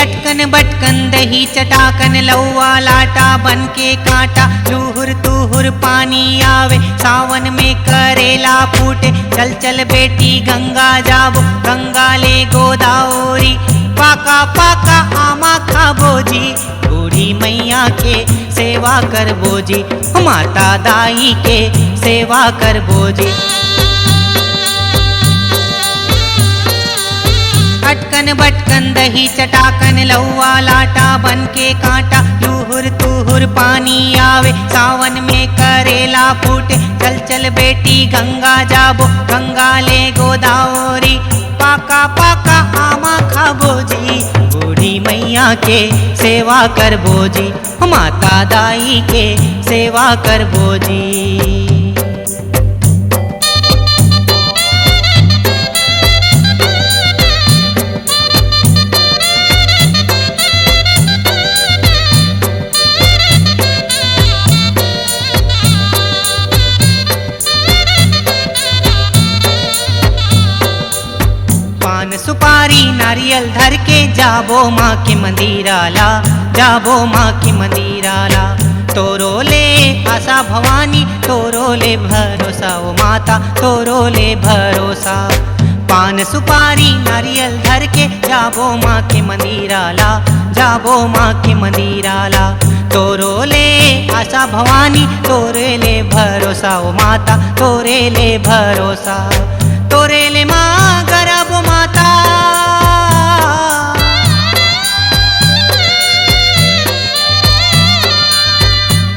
अटकन बटकन दही चटाकन लौवा लाटा बन के कांटा लूहुर तूहुर पानी आवे सावन में करेला फूटे चल चल बेटी गंगा जाबो गंगा ले गोदावरी पाका पाका आमा खाबो जी बूढ़ी मैया के सेवा करबो जी माता दाई के सेवा करबो जी। अटकन बटकन दही चटाकन लौवा लाटा बन के कांटा लूहुर तूहुर पानी आवे सावन में करेला फूटे चल चल बेटी गंगा जाबो गंगा ले गोदावरी पाका पाका आमा खाबो जी बूढ़ी मैया के सेवा करबो जी माता दाई के सेवा करबो जी। सुपारी नारियल धर के जाबो माँ के मंदिराला जाबो माँ के मंदिराला तोरो ले आशा भवानी तोरो ले भरोसा ओ माता तोरो ले भरोसा। पान सुपारी नारियल धर के जाबो माँ के मंदिराला जाबो माँ के मंदिराला तोरो ले आशा भवानी तोरे ले भरोसा ओ माता तोरे ले भरोसा तोरे ले माँ गरबो माता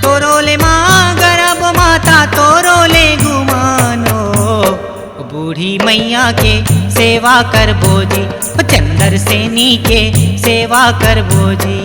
तोरो ले माँ गरबो माता तोरो ले गुमानो बूढ़ी मैया के सेवा करबो जी चंदर सेनी के सेवा करबो जी।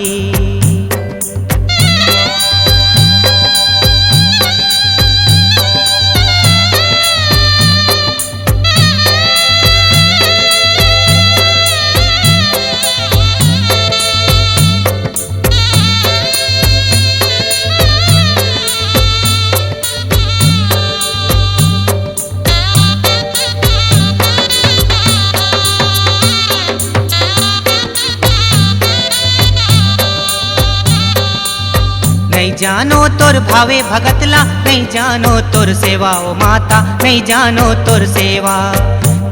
नहीं जानो तोर भावे भगतला नहीं जानो तोर सेवा ओ माता नहीं जानो तोर सेवा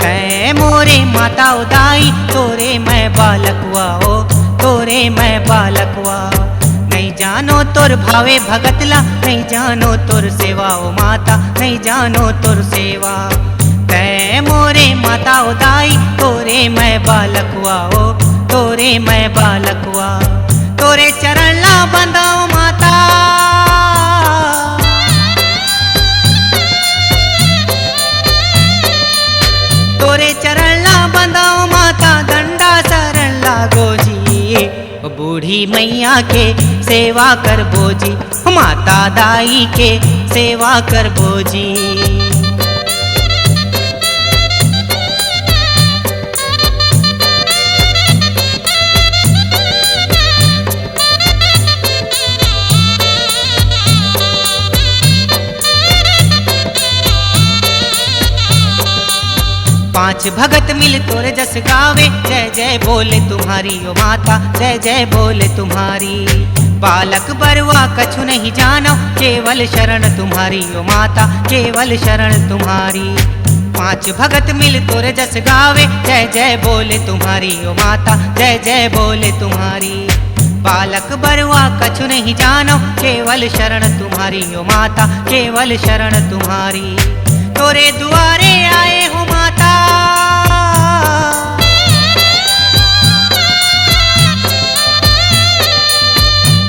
कै मोरे माता उदाई तोरे मैं बालकवा ओ तोरे मैं बालकवा नहीं जानो तोर भावे भगतला नहीं जानो तोर सेवा ओ माता नहीं जानो तोर सेवा कै मोरे माता उदाई तोरे मैं बालकवा ओ तोरे मैं बालकवा तोरे चरण ला बंदाओ माता तोरे चरण ला बंदाओ माता दंडा शरण लागो जी बूढ़ी मैया के सेवा करबो जी माता दाई के सेवा करबो जी। पांच भगत मिल तोरे जस गावे जय जय बोले तुम्हारी ओ माता जय जय बोले तुम्हारी बालक बरवा कछु नहीं जानो केवल शरण तुम्हारी ओ माता केवल शरण तुम्हारी। पांच भगत मिल तोरे जस गावे जय जय बोले तुम्हारी ओ माता जय जय बोले तुम्हारी बालक बरवा कछु नहीं जानो केवल शरण तुम्हारी ओ माता केवल शरण तुम्हारी तोरे दुआरे आए हो माता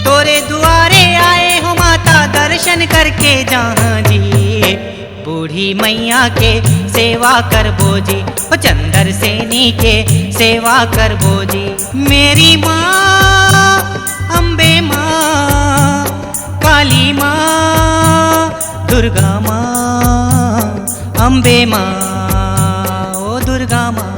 तोरे दुआरे आए हो माता दर्शन करके जहाँ जी बूढ़ी मैया के सेवा करबो जी चंदर सेनी के सेवा करबो जी। मेरी माँ अम्बे माँ काली माँ दुर्गा माँ अम्बे माँ ओ दुर्गा माँ।